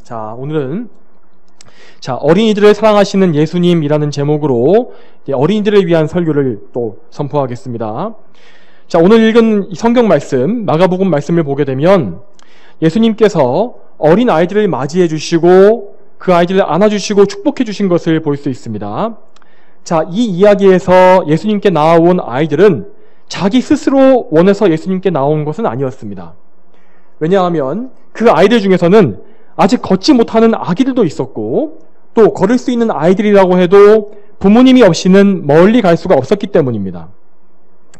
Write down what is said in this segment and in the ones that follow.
자, 오늘은 어린이들을 사랑하시는 예수님이라는 제목으로 어린이들을 위한 설교를 또 선포하겠습니다. 자, 오늘 읽은 성경 말씀, 마가복음 말씀을 보게 되면 예수님께서 어린 아이들을 맞이해 주시고 그 아이들을 안아주시고 축복해 주신 것을 볼 수 있습니다. 자, 이 이야기에서 예수님께 나온 아이들은 자기 스스로 원해서 예수님께 나온 것은 아니었습니다. 왜냐하면 그 아이들 중에서는 아직 걷지 못하는 아기들도 있었고 또 걸을 수 있는 아이들이라고 해도 부모님이 없이는 멀리 갈 수가 없었기 때문입니다.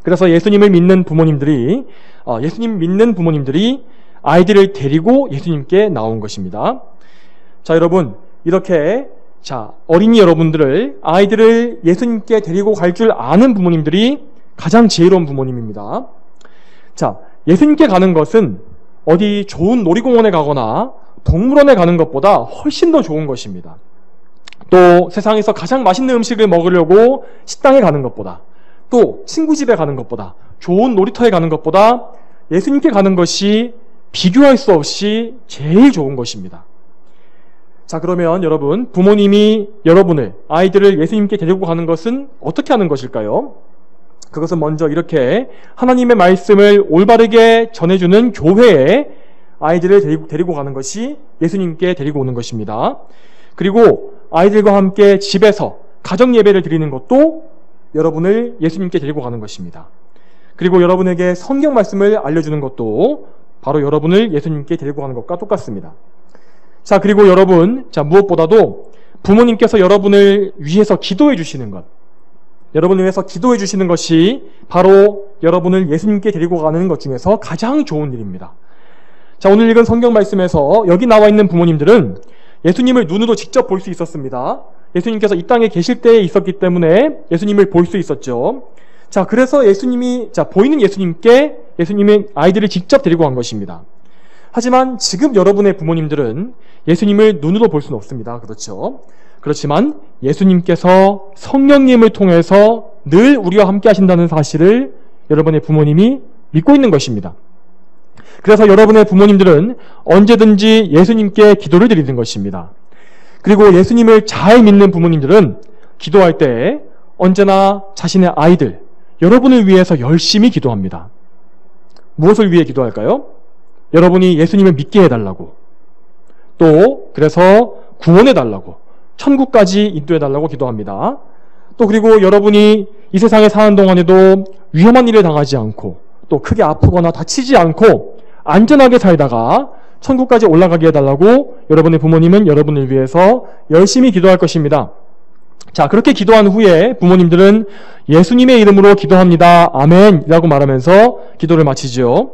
그래서 예수님 믿는 부모님들이 아이들을 데리고 예수님께 나온 것입니다. 자, 여러분, 이렇게 어린이 여러분들을, 아이들을 예수님께 데리고 갈 줄 아는 부모님들이 가장 지혜로운 부모님입니다. 자, 예수님께 가는 것은 어디 좋은 놀이공원에 가거나 동물원에 가는 것보다 훨씬 더 좋은 것입니다. 또 세상에서 가장 맛있는 음식을 먹으려고 식당에 가는 것보다, 또 친구 집에 가는 것보다, 좋은 놀이터에 가는 것보다 예수님께 가는 것이 비교할 수 없이 제일 좋은 것입니다. 자, 그러면 여러분, 부모님이 아이들을 예수님께 데리고 가는 것은 어떻게 하는 것일까요? 그것은 먼저 이렇게 하나님의 말씀을 올바르게 전해주는 교회에 아이들을 데리고 가는 것이 예수님께 데리고 오는 것입니다. 그리고 아이들과 함께 집에서 가정 예배를 드리는 것도 여러분을 예수님께 데리고 가는 것입니다. 그리고 여러분에게 성경 말씀을 알려주는 것도 바로 여러분을 예수님께 데리고 가는 것과 똑같습니다. 자, 그리고 여러분, 무엇보다도 부모님께서 여러분을 위해서 기도해 주시는 것, 여러분을 위해서 기도해 주시는 것이 바로 여러분을 예수님께 데리고 가는 것 중에서 가장 좋은 일입니다. 자, 오늘 읽은 성경 말씀에서 여기 나와 있는 부모님들은 예수님을 눈으로 직접 볼 수 있었습니다. 예수님께서 이 땅에 계실 때에 있었기 때문에 예수님을 볼 수 있었죠. 자, 그래서 보이는 예수님께 예수님의 아이들을 직접 데리고 간 것입니다. 하지만 지금 여러분의 부모님들은 예수님을 눈으로 볼 수는 없습니다. 그렇죠? 그렇지만 예수님께서 성령님을 통해서 늘 우리와 함께 하신다는 사실을 여러분의 부모님이 믿고 있는 것입니다. 그래서 여러분의 부모님들은 언제든지 예수님께 기도를 드리는 것입니다. 그리고 예수님을 잘 믿는 부모님들은 기도할 때 언제나 자신의 아이들, 여러분을 위해서 열심히 기도합니다. 무엇을 위해 기도할까요? 여러분이 예수님을 믿게 해달라고, 또 그래서 구원해달라고, 천국까지 인도해달라고 기도합니다. 또 그리고 여러분이 이 세상에 사는 동안에도 위험한 일을 당하지 않고 또 크게 아프거나 다치지 않고 안전하게 살다가 천국까지 올라가게 해달라고 여러분의 부모님은 여러분을 위해서 열심히 기도할 것입니다. 자, 그렇게 기도한 후에 부모님들은 예수님의 이름으로 기도합니다. 아멘 이라고 말하면서 기도를 마치죠.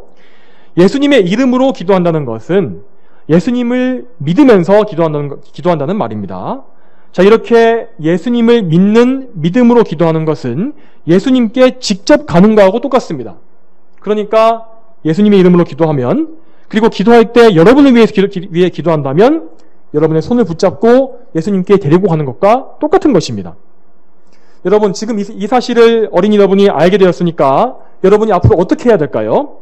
예수님의 이름으로 기도한다는 것은 예수님을 믿으면서 기도한다는 말입니다. 자, 이렇게 예수님을 믿는 믿음으로 기도하는 것은 예수님께 직접 가는 거하고 똑같습니다. 그러니까 예수님의 이름으로 기도하면, 그리고 기도할 때 여러분을 위해 기도한다면 여러분의 손을 붙잡고 예수님께 데리고 가는 것과 똑같은 것입니다. 여러분, 지금 이 사실을 어린이 여러분이 알게 되었으니까 여러분이 앞으로 어떻게 해야 될까요?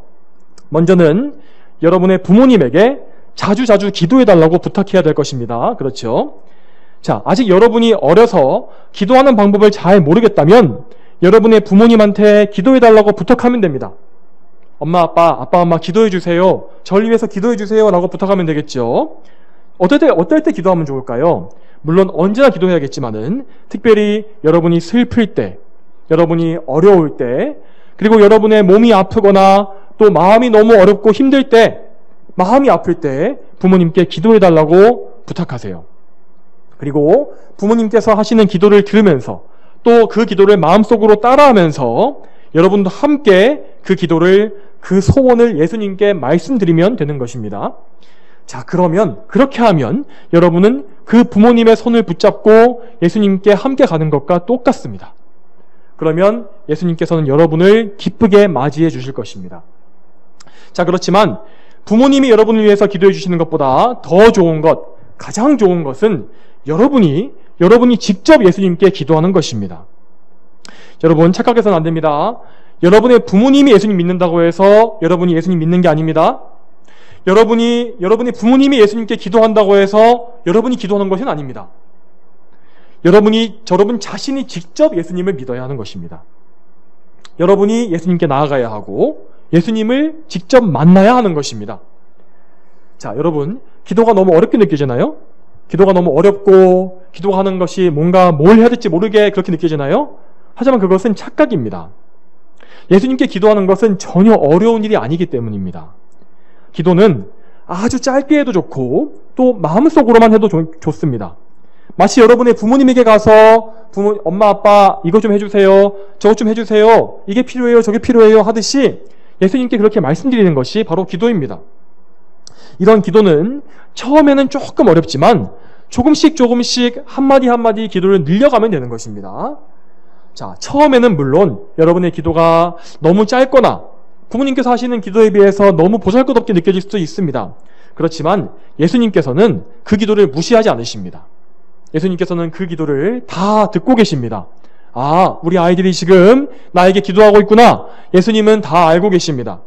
먼저는 여러분의 부모님에게 자주 기도해달라고 부탁해야 될 것입니다. 그렇죠? 자, 아직 여러분이 어려서 기도하는 방법을 잘 모르겠다면 여러분의 부모님한테 기도해달라고 부탁하면 됩니다. 아빠, 엄마 기도해주세요. 저를 위해서 기도해주세요. 라고 부탁하면 되겠죠. 어떨 때 기도하면 좋을까요? 물론 언제나 기도해야겠지만은 특별히 여러분이 슬플 때, 여러분이 어려울 때, 그리고 여러분의 몸이 아프거나 또 마음이 너무 어렵고 힘들 때, 마음이 아플 때 부모님께 기도해달라고 부탁하세요. 그리고 부모님께서 하시는 기도를 들으면서 또 그 기도를 마음속으로 따라하면서 여러분도 함께 그 기도를, 그 소원을 예수님께 말씀드리면 되는 것입니다. 자, 그러면 그렇게 하면 여러분은 그 부모님의 손을 붙잡고 예수님께 함께 가는 것과 똑같습니다. 그러면 예수님께서는 여러분을 기쁘게 맞이해 주실 것입니다. 자, 그렇지만 부모님이 여러분을 위해서 기도해 주시는 것보다 더 좋은 것, 가장 좋은 것은 여러분이 직접 예수님께 기도하는 것입니다. 여러분, 착각해서는 안 됩니다. 여러분의 부모님이 예수님 믿는다고 해서 여러분이 예수님 믿는 게 아닙니다. 여러분이 부모님이 예수님께 기도한다고 해서 여러분이 기도하는 것은 아닙니다. 여러분 자신이 직접 예수님을 믿어야 하는 것입니다. 여러분이 예수님께 나아가야 하고 예수님을 직접 만나야 하는 것입니다. 자, 여러분, 기도가 너무 어렵게 느껴지나요? 기도가 너무 어렵고 기도하는 것이 뭔가 뭘 해야 될지 모르게 그렇게 느껴지나요? 하지만 그것은 착각입니다. 예수님께 기도하는 것은 전혀 어려운 일이 아니기 때문입니다. 기도는 아주 짧게 해도 좋고 또 마음속으로만 해도 좋습니다. 마치 여러분의 부모님에게 가서 엄마 아빠 이것 좀 해주세요, 저것 좀 해주세요, 이게 필요해요, 저게 필요해요 하듯이 예수님께 그렇게 말씀드리는 것이 바로 기도입니다. 이런 기도는 처음에는 조금 어렵지만 조금씩 한마디 기도를 늘려가면 되는 것입니다. 자, 처음에는 물론 여러분의 기도가 너무 짧거나 부모님께서 하시는 기도에 비해서 너무 보잘것없게 느껴질 수도 있습니다. 그렇지만 예수님께서는 그 기도를 무시하지 않으십니다. 예수님께서는 그 기도를 다 듣고 계십니다. 아, 우리 아이들이 지금 나에게 기도하고 있구나. 예수님은 다 알고 계십니다.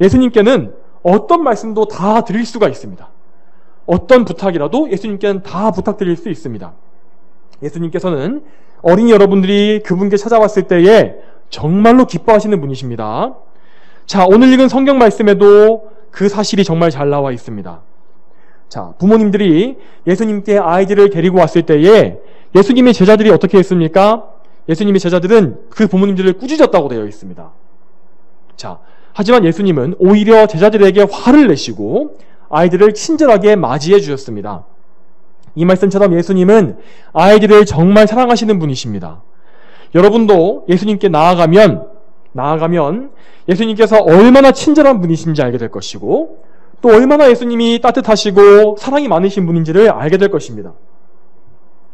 예수님께는 어떤 말씀도 다 드릴 수가 있습니다. 어떤 부탁이라도 예수님께는 다 부탁드릴 수 있습니다. 예수님께서는 어린이 여러분들이 그분께 찾아왔을 때에 정말로 기뻐하시는 분이십니다. 자, 오늘 읽은 성경 말씀에도 그 사실이 정말 잘 나와 있습니다. 자, 부모님들이 예수님께 아이들을 데리고 왔을 때에 예수님의 제자들이 어떻게 했습니까? 예수님의 제자들은 그 부모님들을 꾸짖었다고 되어 있습니다. 자, 하지만 예수님은 오히려 제자들에게 화를 내시고 아이들을 친절하게 맞이해 주셨습니다. 이 말씀처럼 예수님은 아이들을 정말 사랑하시는 분이십니다. 여러분도 예수님께 나아가면 예수님께서 얼마나 친절한 분이신지 알게 될 것이고 또 얼마나 예수님이 따뜻하시고 사랑이 많으신 분인지를 알게 될 것입니다.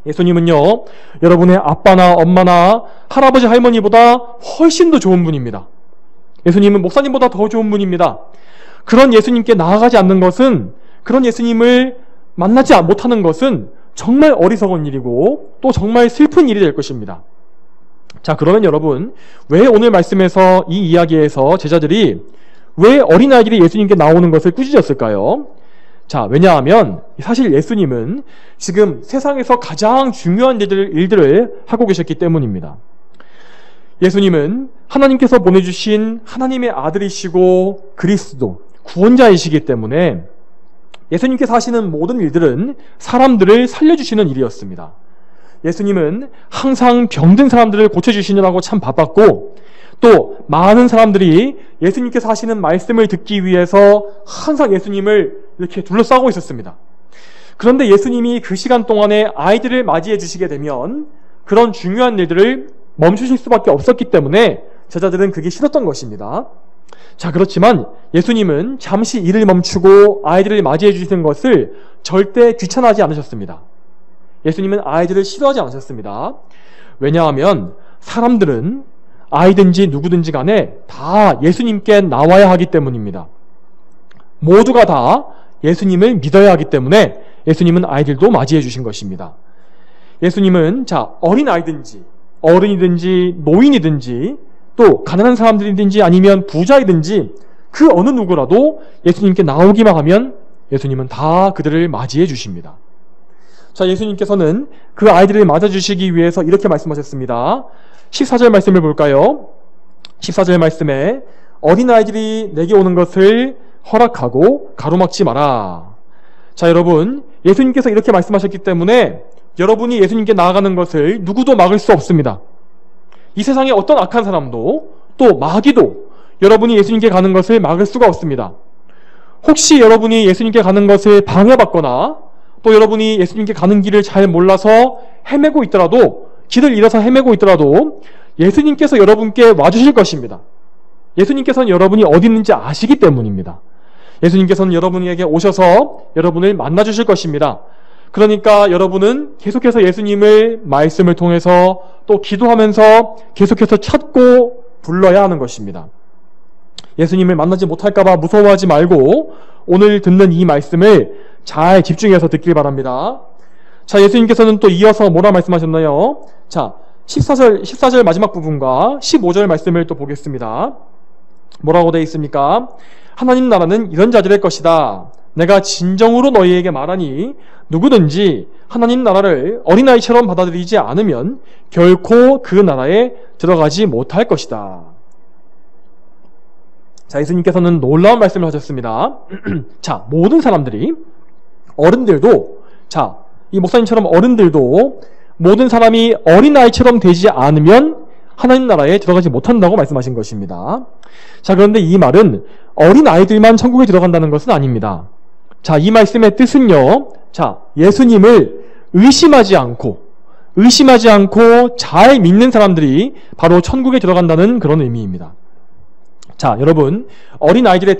예수님은요, 여러분의 아빠나 엄마나 할아버지 할머니보다 훨씬 더 좋은 분입니다. 예수님은 목사님보다 더 좋은 분입니다. 그런 예수님께 나아가지 않는 것은, 그런 예수님을 만나지 못하는 것은 정말 어리석은 일이고 또 정말 슬픈 일이 될 것입니다. 자, 그러면 여러분, 왜 오늘 말씀에서 이 이야기에서 제자들이 왜 어린아이들이 예수님께 나오는 것을 꾸짖었을까요? 자, 왜냐하면 사실 예수님은 지금 세상에서 가장 중요한 일들을 하고 계셨기 때문입니다. 예수님은 하나님께서 보내주신 하나님의 아들이시고 그리스도, 구원자이시기 때문에 예수님께서 하시는 모든 일들은 사람들을 살려주시는 일이었습니다. 예수님은 항상 병든 사람들을 고쳐주시느라고 참 바빴고 또 많은 사람들이 예수님께서 하시는 말씀을 듣기 위해서 항상 예수님을 이렇게 둘러싸고 있었습니다. 그런데 예수님이 그 시간 동안에 아이들을 맞이해 주시게 되면 그런 중요한 일들을 멈추실 수밖에 없었기 때문에 제자들은 그게 싫었던 것입니다. 자, 그렇지만 예수님은 잠시 일을 멈추고 아이들을 맞이해 주시는 것을 절대 귀찮아하지 않으셨습니다. 예수님은 아이들을 싫어하지 않으셨습니다. 왜냐하면 사람들은 아이든지 누구든지 간에 다 예수님께 나와야 하기 때문입니다. 모두가 다 예수님을 믿어야 하기 때문에 예수님은 아이들도 맞이해 주신 것입니다. 예수님은 어린 아이든지 어른이든지 노인이든지 또 가난한 사람들이든지 아니면 부자이든지 그 어느 누구라도 예수님께 나오기만 하면 예수님은 다 그들을 맞이해 주십니다. 자, 예수님께서는 그 아이들을 맞아주시기 위해서 이렇게 말씀하셨습니다. 14절 말씀을 볼까요? 14절 말씀에 어린아이들이 내게 오는 것을 허락하고 가로막지 마라. 자, 여러분, 예수님께서 이렇게 말씀하셨기 때문에 여러분이 예수님께 나아가는 것을 누구도 막을 수 없습니다. 이 세상에 어떤 악한 사람도 또 마귀도 여러분이 예수님께 가는 것을 막을 수가 없습니다. 혹시 여러분이 예수님께 가는 것을 방해받거나 또 여러분이 예수님께 가는 길을 잘 몰라서 헤매고 있더라도, 길을 잃어서 헤매고 있더라도 예수님께서 여러분께 와주실 것입니다. 예수님께서는 여러분이 어디 있는지 아시기 때문입니다. 예수님께서는 여러분에게 오셔서 여러분을 만나주실 것입니다. 그러니까 여러분은 계속해서 예수님을 말씀을 통해서 또 기도하면서 계속해서 찾고 불러야 하는 것입니다. 예수님을 만나지 못할까봐 무서워하지 말고 오늘 듣는 이 말씀을 잘 집중해서 듣길 바랍니다. 자, 예수님께서는 또 이어서 뭐라 말씀하셨나요? 자, 14절 마지막 부분과 15절 말씀을 또 보겠습니다. 뭐라고 되어 있습니까? 하나님 나라는 이런 자들의 것이다. 내가 진정으로 너희에게 말하니 누구든지 하나님 나라를 어린아이처럼 받아들이지 않으면 결코 그 나라에 들어가지 못할 것이다. 자, 예수님께서는 놀라운 말씀을 하셨습니다. 자, 모든 사람들이, 어른들도, 자, 이 목사님처럼 어른들도 모든 사람이 어린아이처럼 되지 않으면 하나님 나라에 들어가지 못한다고 말씀하신 것입니다. 자, 그런데 이 말은 어린아이들만 천국에 들어간다는 것은 아닙니다. 자, 이 말씀의 뜻은요, 자, 예수님을 의심하지 않고 잘 믿는 사람들이 바로 천국에 들어간다는 그런 의미입니다. 자, 여러분, 어린이들의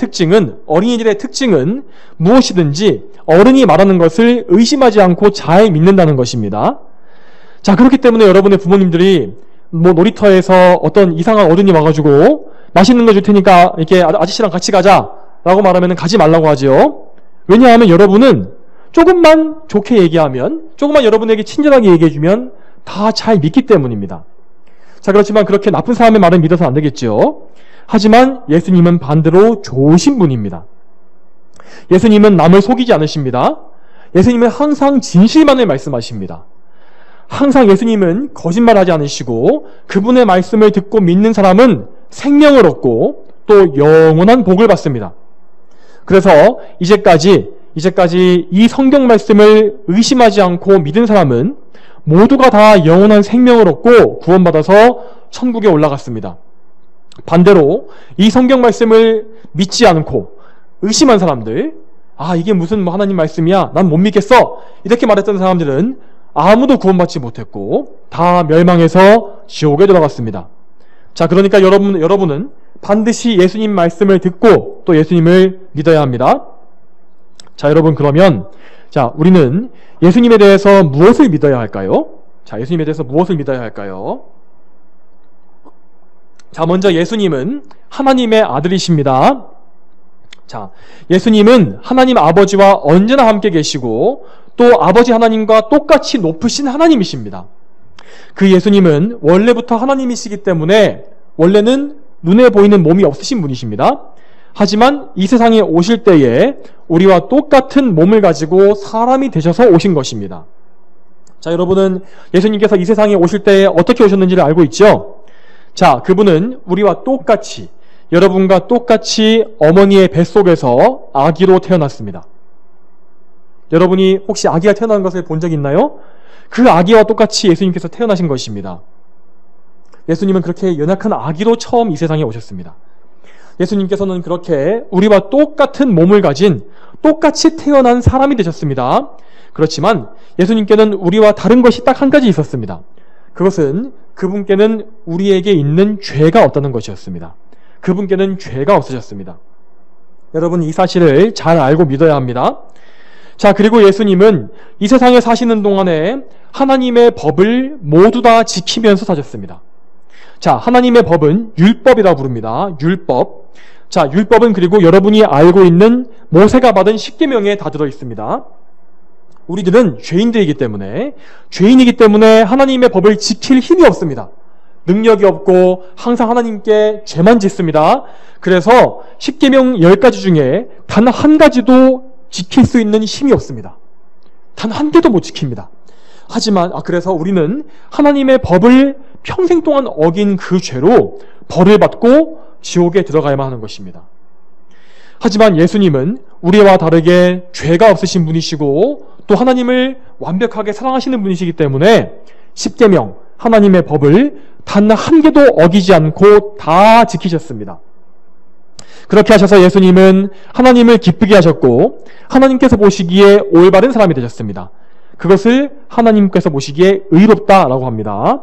특징은 무엇이든지 어른이 말하는 것을 의심하지 않고 잘 믿는다는 것입니다. 자, 그렇기 때문에 여러분의 부모님들이 놀이터에서 어떤 이상한 어른이 와가지고 맛있는 거 줄 테니까 이렇게 아저씨랑 같이 가자라고 말하면 가지 말라고 하죠. 왜냐하면 여러분은 조금만 좋게 얘기하면, 조금만 여러분에게 친절하게 얘기해주면 다 잘 믿기 때문입니다. 자, 그렇지만 그렇게 나쁜 사람의 말을 믿어서 안 되겠죠. 하지만 예수님은 반대로 좋으신 분입니다. 예수님은 남을 속이지 않으십니다. 예수님은 항상 진실만을 말씀하십니다. 항상 예수님은 거짓말하지 않으시고 그분의 말씀을 듣고 믿는 사람은 생명을 얻고 또 영원한 복을 받습니다. 그래서 이제까지 이 성경 말씀을 의심하지 않고 믿은 사람은 모두가 다 영원한 생명을 얻고 구원받아서 천국에 올라갔습니다. 반대로 이 성경 말씀을 믿지 않고 의심한 사람들, 이게 무슨 하나님 말씀이야, 난 못 믿겠어, 이렇게 말했던 사람들은 아무도 구원받지 못했고 다 멸망해서 지옥에 들어갔습니다. 자, 그러니까 여러분은 반드시 예수님 말씀을 듣고 또 예수님을 믿어야 합니다. 자, 여러분, 그러면 우리는 예수님에 대해서 무엇을 믿어야 할까요? 자, 예수님에 대해서 무엇을 믿어야 할까요? 자, 먼저 예수님은 하나님의 아들이십니다. 자, 예수님은 하나님 아버지와 언제나 함께 계시고 또 아버지 하나님과 똑같이 높으신 하나님이십니다. 그 예수님은 원래부터 하나님이시기 때문에 원래는 눈에 보이는 몸이 없으신 분이십니다. 하지만 이 세상에 오실 때에 우리와 똑같은 몸을 가지고 사람이 되셔서 오신 것입니다. 자, 여러분은 예수님께서 이 세상에 오실 때에 어떻게 오셨는지를 알고 있죠? 자, 그분은 우리와 똑같이, 여러분과 똑같이 어머니의 뱃속에서 아기로 태어났습니다. 여러분이 혹시 아기가 태어나는 것을 본 적 있나요? 그 아기와 똑같이 예수님께서 태어나신 것입니다. 예수님은 그렇게 연약한 아기로 처음 이 세상에 오셨습니다. 예수님께서는 그렇게 우리와 똑같은 몸을 가진 똑같이 태어난 사람이 되셨습니다. 그렇지만 예수님께는 우리와 다른 것이 딱 한 가지 있었습니다. 그것은 그분께는 우리에게 있는 죄가 없다는 것이었습니다. 그분께는 죄가 없으셨습니다. 여러분, 이 사실을 잘 알고 믿어야 합니다. 자, 그리고 예수님은 이 세상에 사시는 동안에 하나님의 법을 모두 다 지키면서 사셨습니다. 자, 하나님의 법은 율법이라고 부릅니다. 율법. 자, 율법은 그리고 여러분이 알고 있는 모세가 받은 10계명에 다 들어있습니다. 우리들은 죄인이기 때문에 하나님의 법을 지킬 힘이 없습니다. 능력이 없고 항상 하나님께 죄만 짓습니다. 그래서 10계명 10가지 중에 단 한 가지도 지킬 수 있는 힘이 없습니다. 단 한 개도 못 지킵니다. 하지만 그래서 우리는 하나님의 법을 평생 동안 어긴 그 죄로 벌을 받고 지옥에 들어가야만 하는 것입니다. 하지만 예수님은 우리와 다르게 죄가 없으신 분이시고 또 하나님을 완벽하게 사랑하시는 분이시기 때문에 10계명, 하나님의 법을 단 한 개도 어기지 않고 다 지키셨습니다. 그렇게 하셔서 예수님은 하나님을 기쁘게 하셨고 하나님께서 보시기에 올바른 사람이 되셨습니다. 그것을 하나님께서 보시기에 의롭다라고 합니다.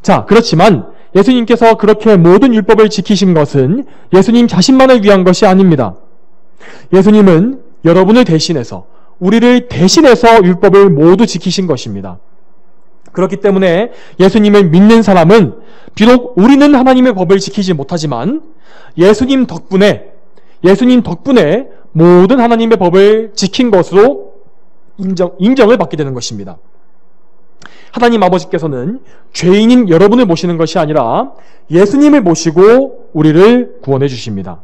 자, 그렇지만 예수님께서 그렇게 모든 율법을 지키신 것은 예수님 자신만을 위한 것이 아닙니다. 예수님은 여러분을 대신해서, 우리를 대신해서 율법을 모두 지키신 것입니다. 그렇기 때문에 예수님을 믿는 사람은 비록 우리는 하나님의 법을 지키지 못하지만 예수님 덕분에 모든 하나님의 법을 지킨 것으로 인정을 받게 되는 것입니다. 하나님 아버지께서는 죄인인 여러분을 모시는 것이 아니라 예수님을 모시고 우리를 구원해 주십니다.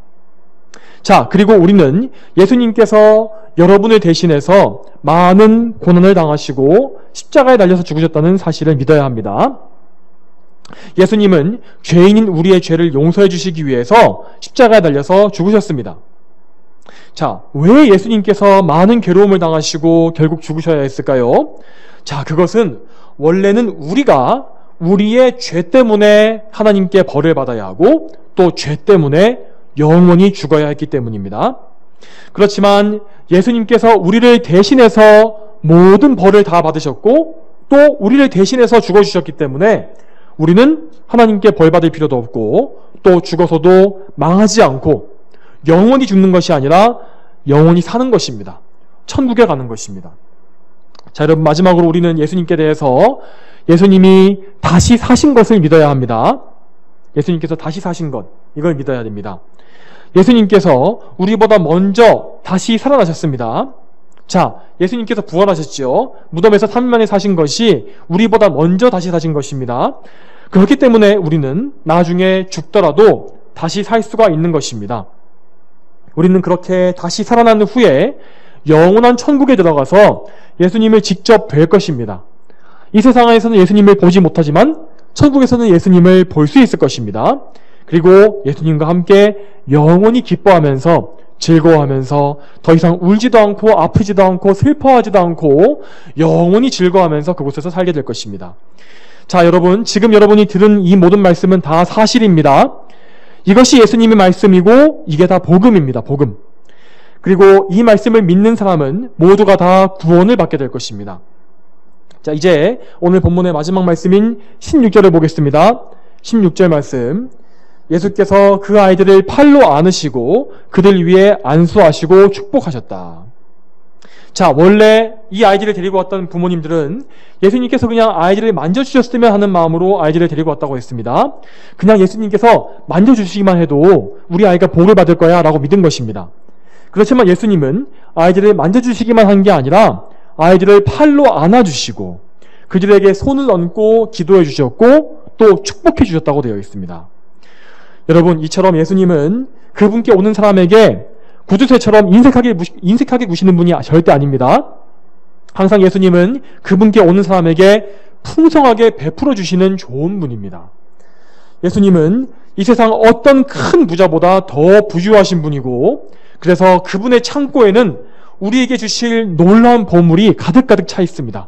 자, 그리고 우리는 예수님께서 여러분을 대신해서 많은 고난을 당하시고 십자가에 달려서 죽으셨다는 사실을 믿어야 합니다. 예수님은 죄인인 우리의 죄를 용서해 주시기 위해서 십자가에 달려서 죽으셨습니다. 자, 왜 예수님께서 많은 괴로움을 당하시고 결국 죽으셔야 했을까요? 자, 그것은 원래는 우리가 우리의 죄 때문에 하나님께 벌을 받아야 하고 또 죄 때문에 영원히 죽어야 했기 때문입니다. 그렇지만 예수님께서 우리를 대신해서 모든 벌을 다 받으셨고 또 우리를 대신해서 죽어주셨기 때문에 우리는 하나님께 벌 받을 필요도 없고 또 죽어서도 망하지 않고 영원히 죽는 것이 아니라 영원히 사는 것입니다. 천국에 가는 것입니다. 자, 여러분, 마지막으로 우리는 예수님께 대해서 예수님이 다시 사신 것을 믿어야 합니다. 예수님께서 다시 사신 것, 이걸 믿어야 됩니다. 예수님께서 우리보다 먼저 다시 살아나셨습니다. 자, 예수님께서 부활하셨죠. 무덤에서 3일 만에 사신 것이 우리보다 먼저 다시 사신 것입니다. 그렇기 때문에 우리는 나중에 죽더라도 다시 살 수가 있는 것입니다. 우리는 그렇게 다시 살아난 후에 영원한 천국에 들어가서 예수님을 직접 뵐 것입니다. 이 세상에서는 예수님을 보지 못하지만 천국에서는 예수님을 볼 수 있을 것입니다. 그리고 예수님과 함께 영원히 기뻐하면서 즐거워하면서 더 이상 울지도 않고 아프지도 않고 슬퍼하지도 않고 영원히 즐거워하면서 그곳에서 살게 될 것입니다. 자, 여러분, 지금 여러분이 들은 이 모든 말씀은 다 사실입니다. 이것이 예수님의 말씀이고 이게 다 복음입니다. 복음. 그리고 이 말씀을 믿는 사람은 모두가 다 구원을 받게 될 것입니다. 자, 이제 오늘 본문의 마지막 말씀인 16절을 보겠습니다. 16절 말씀. 예수께서 그 아이들을 팔로 안으시고 그들 위에 안수하시고 축복하셨다. 자, 원래 이 아이들을 데리고 왔던 부모님들은 예수님께서 그냥 아이들을 만져주셨으면 하는 마음으로 아이들을 데리고 왔다고 했습니다. 그냥 예수님께서 만져주시기만 해도 우리 아이가 복을 받을 거야 라고 믿은 것입니다. 그렇지만 예수님은 아이들을 만져주시기만 한 게 아니라 아이들을 팔로 안아주시고 그들에게 손을 얹고 기도해 주셨고 또 축복해 주셨다고 되어 있습니다. 여러분, 이처럼 예수님은 그분께 오는 사람에게 구두쇠처럼 인색하게 구시는 분이 절대 아닙니다. 항상 예수님은 그분께 오는 사람에게 풍성하게 베풀어 주시는 좋은 분입니다. 예수님은 이 세상 어떤 큰 부자보다 더 부유하신 분이고 그래서 그분의 창고에는 우리에게 주실 놀라운 보물이 가득가득 차 있습니다.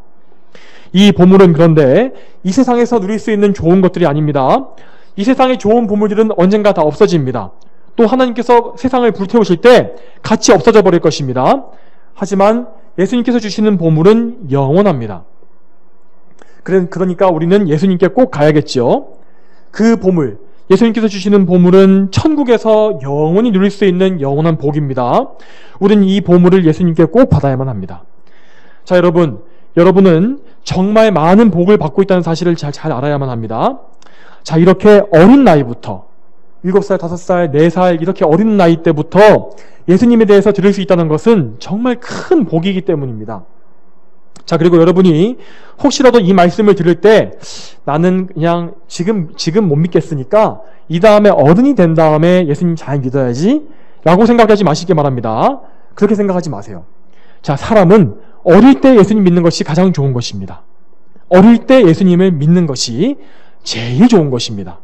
이 보물은 그런데 이 세상에서 누릴 수 있는 좋은 것들이 아닙니다. 이 세상의 좋은 보물들은 언젠가 다 없어집니다. 또 하나님께서 세상을 불태우실 때 같이 없어져 버릴 것입니다. 하지만 예수님께서 주시는 보물은 영원합니다. 그러니까 우리는 예수님께 꼭 가야겠죠. 그 보물, 예수님께서 주시는 보물은 천국에서 영원히 누릴 수 있는 영원한 복입니다. 우리는 이 보물을 예수님께 꼭 받아야만 합니다. 자, 여러분은 정말 많은 복을 받고 있다는 사실을 잘 알아야만 합니다. 자, 이렇게 어린 나이부터 7살, 5살, 4살 이렇게 어린 나이 때부터 예수님에 대해서 들을 수 있다는 것은 정말 큰 복이기 때문입니다. 자, 그리고 여러분이 혹시라도 이 말씀을 들을 때 나는 그냥 지금 못 믿겠으니까 이 다음에 어른이 된 다음에 예수님 잘 믿어야지 라고 생각하지 마시기 바랍니다. 그렇게 생각하지 마세요. 자, 사람은 어릴 때 예수님 믿는 것이 가장 좋은 것입니다. 어릴 때 예수님을 믿는 것이 제일 좋은 것입니다.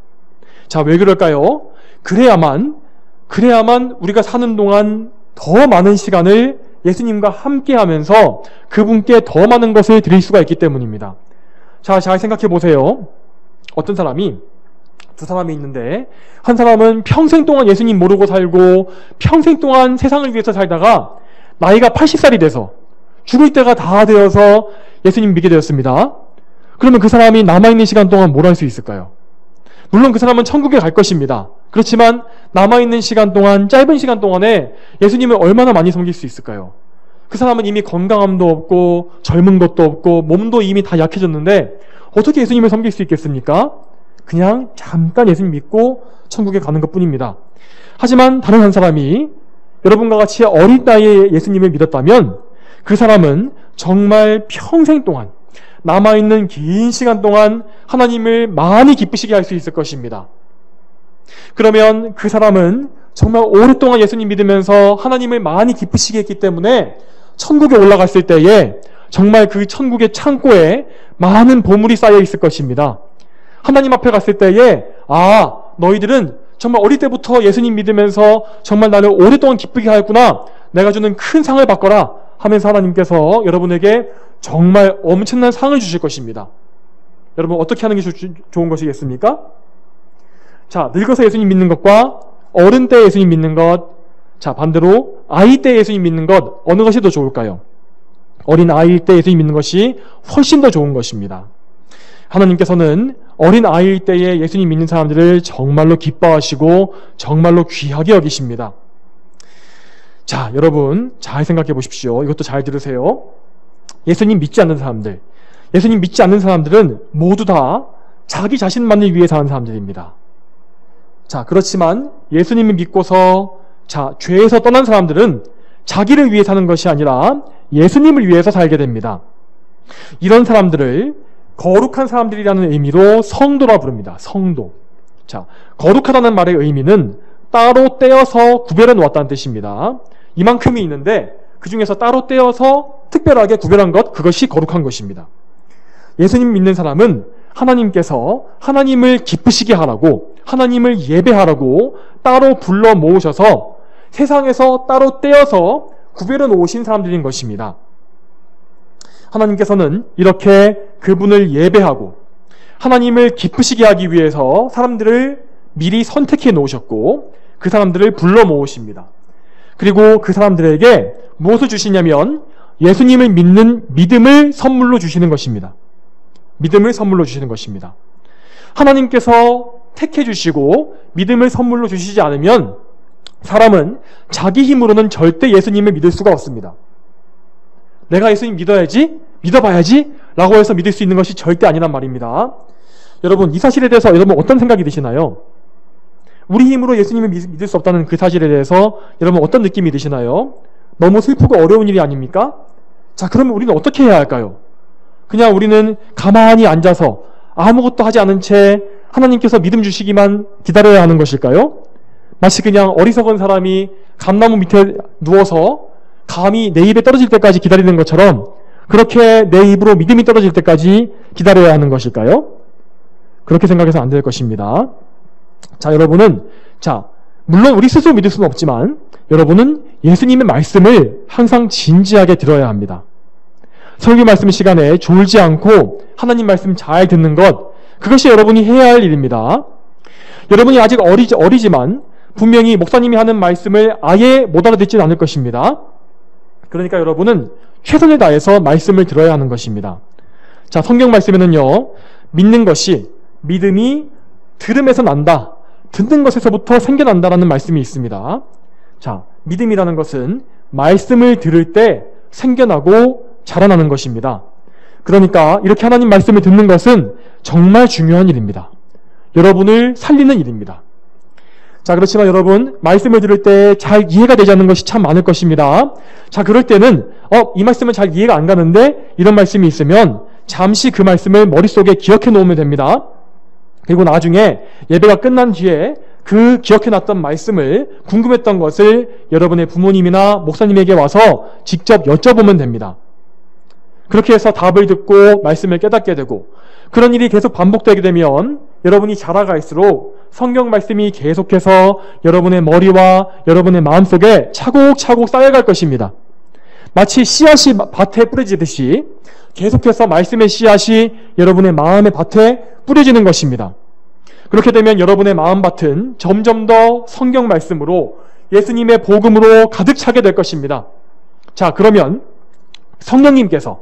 자, 왜 그럴까요? 그래야만 우리가 사는 동안 더 많은 시간을 예수님과 함께 하면서 그분께 더 많은 것을 드릴 수가 있기 때문입니다. 자, 잘 생각해 보세요. 어떤 사람이, 두 사람이 있는데 한 사람은 평생 동안 예수님 모르고 살고 평생 동안 세상을 위해서 살다가 나이가 80살이 돼서 죽을 때가 다 되어서 예수님 믿게 되었습니다. 그러면 그 사람이 남아있는 시간 동안 뭘 할 수 있을까요? 물론 그 사람은 천국에 갈 것입니다. 그렇지만 남아있는 시간 동안, 짧은 시간 동안에 예수님을 얼마나 많이 섬길 수 있을까요? 그 사람은 이미 건강함도 없고 젊은 것도 없고 몸도 이미 다 약해졌는데 어떻게 예수님을 섬길 수 있겠습니까? 그냥 잠깐 예수님 믿고 천국에 가는 것뿐입니다. 하지만 다른 한 사람이 여러분과 같이 어린 나이에 예수님을 믿었다면 그 사람은 정말 평생 동안 남아있는 긴 시간 동안 하나님을 많이 기쁘시게 할 수 있을 것입니다. 그러면 그 사람은 정말 오랫동안 예수님 믿으면서 하나님을 많이 기쁘시게 했기 때문에 천국에 올라갔을 때에 정말 그 천국의 창고에 많은 보물이 쌓여 있을 것입니다. 하나님 앞에 갔을 때에 너희들은 정말 어릴 때부터 예수님 믿으면서 정말 나를 오랫동안 기쁘게 하였구나. 내가 주는 큰 상을 받거라 하면서 하나님께서 여러분에게 정말 엄청난 상을 주실 것입니다. 여러분 어떻게 하는 게 좋은 것이겠습니까? 자, 늙어서 예수님 믿는 것과 어른 때 예수님 믿는 것, 자 반대로 아이 때 예수님 믿는 것, 어느 것이 더 좋을까요? 어린 아이일 때 예수님 믿는 것이 훨씬 더 좋은 것입니다. 하나님께서는 어린 아이일 때에 예수님 믿는 사람들을 정말로 기뻐하시고 정말로 귀하게 여기십니다. 자, 여러분 잘 생각해 보십시오. 이것도 잘 들으세요. 예수님 믿지 않는 사람들, 예수님 믿지 않는 사람들은 모두 다 자기 자신만을 위해 사는 사람들입니다. 자, 그렇지만 예수님을 믿고서 죄에서 떠난 사람들은 자기를 위해 사는 것이 아니라 예수님을 위해서 살게 됩니다. 이런 사람들을 거룩한 사람들이라는 의미로 성도라 부릅니다. 성도. 자, 거룩하다는 말의 의미는 따로 떼어서 구별해 놓았다는 뜻입니다. 이만큼이 있는데 그 중에서 따로 떼어서 특별하게 구별한 것, 그것이 거룩한 것입니다. 예수님 믿는 사람은 하나님께서 하나님을 기쁘시게 하라고, 하나님을 예배하라고 따로 불러 모으셔서 세상에서 따로 떼어서 구별해 놓으신 사람들인 것입니다. 하나님께서는 이렇게 그분을 예배하고 하나님을 기쁘시게 하기 위해서 사람들을 미리 선택해 놓으셨고 그 사람들을 불러 모으십니다. 그리고 그 사람들에게 무엇을 주시냐면 예수님을 믿는 믿음을 선물로 주시는 것입니다. 믿음을 선물로 주시는 것입니다. 하나님께서 택해 주시고 믿음을 선물로 주시지 않으면 사람은 자기 힘으로는 절대 예수님을 믿을 수가 없습니다. 내가 예수님 믿어봐야지 라고 해서 믿을 수 있는 것이 절대 아니란 말입니다. 여러분 이 사실에 대해서 여러분 어떤 생각이 드시나요? 우리 힘으로 예수님을 믿을 수 없다는 그 사실에 대해서 여러분 어떤 느낌이 드시나요? 너무 슬프고 어려운 일이 아닙니까? 자, 그러면 우리는 어떻게 해야 할까요? 그냥 우리는 가만히 앉아서 아무것도 하지 않은 채 하나님께서 믿음 주시기만 기다려야 하는 것일까요? 마치 그냥 어리석은 사람이 감나무 밑에 누워서 감이 내 입에 떨어질 때까지 기다리는 것처럼 그렇게 내 입으로 믿음이 떨어질 때까지 기다려야 하는 것일까요? 그렇게 생각해서 안 될 것입니다. 자, 여러분은 물론 우리 스스로 믿을 수는 없지만 여러분은 예수님의 말씀을 항상 진지하게 들어야 합니다. 설교 말씀 시간에 졸지 않고 하나님 말씀 잘 듣는 것, 그것이 여러분이 해야 할 일입니다. 여러분이 아직 어리지만 분명히 목사님이 하는 말씀을 아예 못 알아듣지는 않을 것입니다. 그러니까 여러분은 최선을 다해서 말씀을 들어야 하는 것입니다. 자, 성경 말씀에는요, 믿는 것이 믿음이 들음에서 난다, 듣는 것에서부터 생겨난다라는 말씀이 있습니다. 자, 믿음이라는 것은 말씀을 들을 때 생겨나고 자라나는 것입니다. 그러니까 이렇게 하나님 말씀을 듣는 것은 정말 중요한 일입니다. 여러분을 살리는 일입니다. 자, 그렇지만 여러분 말씀을 들을 때 잘 이해가 되지 않는 것이 참 많을 것입니다. 자, 그럴 때는 이 말씀은 잘 이해가 안 가는데 이런 말씀이 있으면 잠시 그 말씀을 머릿속에 기억해 놓으면 됩니다. 그리고 나중에 예배가 끝난 뒤에 그 기억해놨던 말씀을, 궁금했던 것을 여러분의 부모님이나 목사님에게 와서 직접 여쭤보면 됩니다. 그렇게 해서 답을 듣고 말씀을 깨닫게 되고, 그런 일이 계속 반복되게 되면 여러분이 자라갈수록 성경 말씀이 계속해서 여러분의 머리와 여러분의 마음속에 차곡차곡 쌓여갈 것입니다. 마치 씨앗이 밭에 뿌려지듯이 계속해서 말씀의 씨앗이 여러분의 마음의 밭에 뿌려지는 것입니다. 그렇게 되면 여러분의 마음밭은 점점 더 성경 말씀으로, 예수님의 복음으로 가득 차게 될 것입니다. 자, 그러면 성령님께서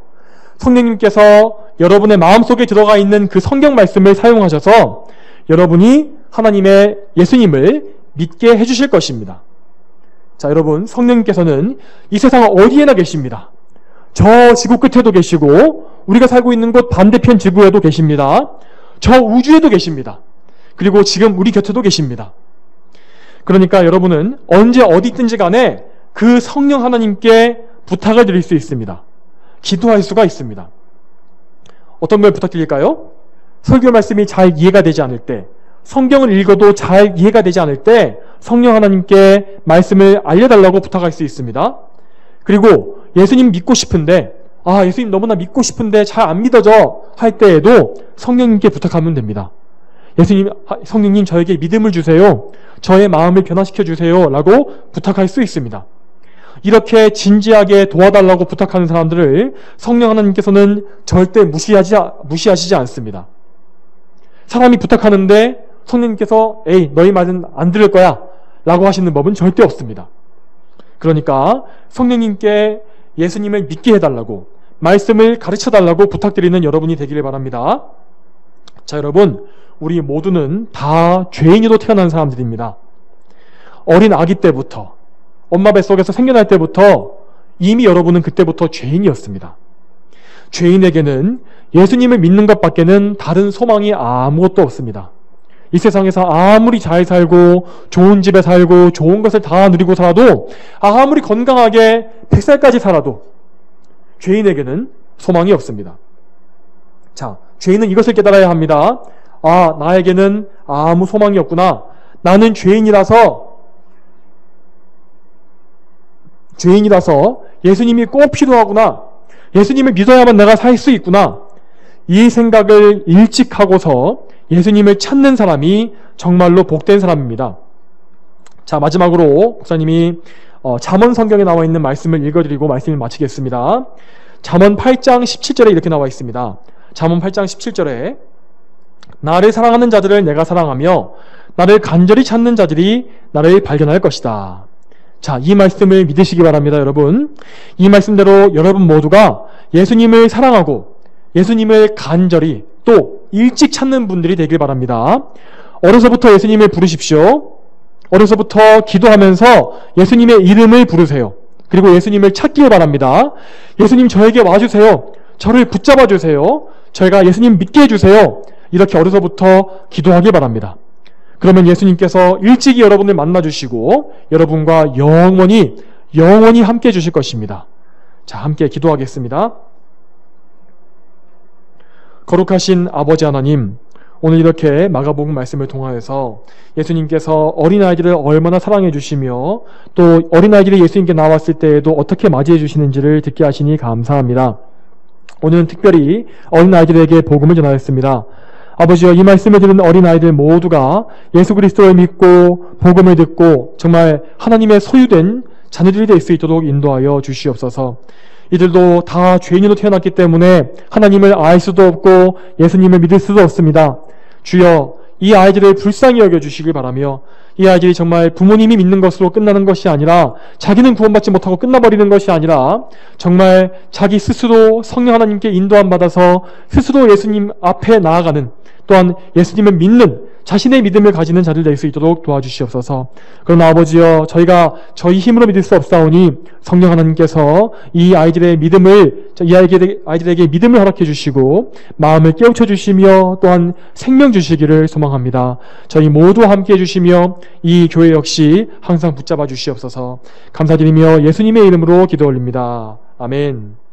여러분의 마음속에 들어가 있는 그 성경 말씀을 사용하셔서 여러분이 하나님의 예수님을 믿게 해주실 것입니다. 자, 여러분, 성령님께서는 이 세상 어디에나 계십니다. 저 지구 끝에도 계시고 우리가 살고 있는 곳 반대편 지구에도 계십니다. 저 우주에도 계십니다. 그리고 지금 우리 곁에도 계십니다. 그러니까 여러분은 언제 어디 있든지 간에 그 성령 하나님께 부탁을 드릴 수 있습니다. 기도할 수가 있습니다. 어떤 걸 부탁드릴까요? 설교 말씀이 잘 이해가 되지 않을 때, 성경을 읽어도 잘 이해가 되지 않을 때 성령 하나님께 말씀을 알려달라고 부탁할 수 있습니다. 그리고 예수님 믿고 싶은데 예수님 너무나 믿고 싶은데 잘 안 믿어져 할 때에도 성령님께 부탁하면 됩니다. 성령님 저에게 믿음을 주세요. 저의 마음을 변화시켜 주세요. 라고 부탁할 수 있습니다. 이렇게 진지하게 도와달라고 부탁하는 사람들을 성령 하나님께서는 절대 무시하시지 않습니다. 사람이 부탁하는데 성령님께서 너희 말은 안 들을 거야 라고 하시는 법은 절대 없습니다. 그러니까 성령님께 예수님을 믿게 해달라고, 말씀을 가르쳐달라고 부탁드리는 여러분이 되기를 바랍니다. 자, 여러분, 우리 모두는 다 죄인으로 태어난 사람들입니다. 어린 아기 때부터, 엄마 뱃속에서 생겨날 때부터 이미 여러분은 그때부터 죄인이었습니다. 죄인에게는 예수님을 믿는 것밖에는 다른 소망이 아무것도 없습니다. 이 세상에서 아무리 잘 살고 좋은 집에 살고 좋은 것을 다 누리고 살아도, 아무리 건강하게 100살까지 살아도 죄인에게는 소망이 없습니다. 자, 죄인은 이것을 깨달아야 합니다. 나에게는 아무 소망이 없구나. 나는 죄인이라서 예수님이 꼭 필요하구나. 예수님을 믿어야만 내가 살 수 있구나. 이 생각을 일찍 하고서 예수님을 찾는 사람이 정말로 복된 사람입니다. 자, 마지막으로 목사님이 잠언 성경에 나와 있는 말씀을 읽어드리고 말씀을 마치겠습니다. 잠언 8장 17절에 이렇게 나와 있습니다. 잠언 8장 17절에 나를 사랑하는 자들을 내가 사랑하며 나를 간절히 찾는 자들이 나를 발견할 것이다. 자, 이 말씀을 믿으시기 바랍니다, 여러분. 이 말씀대로 여러분 모두가 예수님을 사랑하고 예수님을 간절히 또 일찍 찾는 분들이 되길 바랍니다. 어려서부터 예수님을 부르십시오. 어려서부터 기도하면서 예수님의 이름을 부르세요. 그리고 예수님을 찾길 바랍니다. 예수님 저에게 와주세요. 저를 붙잡아 주세요. 저희가 예수님 믿게 해주세요. 이렇게 어려서부터 기도하길 바랍니다. 그러면 예수님께서 일찍이 여러분을 만나주시고 여러분과 영원히 함께 해주실 것입니다. 자, 함께 기도하겠습니다. 거룩하신 아버지 하나님, 오늘 이렇게 마가복음 말씀을 통하여서 예수님께서 어린아이들을 얼마나 사랑해 주시며 또 어린아이들이 예수님께 나왔을 때에도 어떻게 맞이해 주시는지를 듣게 하시니 감사합니다. 오늘은 특별히 어린아이들에게 복음을 전하였습니다. 아버지여, 이 말씀을 들은 어린아이들 모두가 예수 그리스도를 믿고 복음을 듣고 정말 하나님의 소유된 자녀들이 될 수 있도록 인도하여 주시옵소서. 이들도 다 죄인으로 태어났기 때문에 하나님을 알 수도 없고 예수님을 믿을 수도 없습니다. 주여, 이 아이들을 불쌍히 여겨주시길 바라며 이 아이들이 정말 부모님이 믿는 것으로 끝나는 것이 아니라, 자기는 구원받지 못하고 끝나버리는 것이 아니라 정말 자기 스스로 성령 하나님께 인도함 받아서 스스로 예수님 앞에 나아가는, 또한 예수님을 믿는 자신의 믿음을 가지는 자들 될 수 있도록 도와주시옵소서. 그러나 아버지여, 저희가 저희 힘으로 믿을 수 없사오니 성령 하나님께서 이 아이들에게 믿음을 허락해 주시고 마음을 깨우쳐 주시며 또한 생명 주시기를 소망합니다. 저희 모두 함께 해주시며 이 교회 역시 항상 붙잡아 주시옵소서. 감사드리며 예수님의 이름으로 기도 올립니다. 아멘.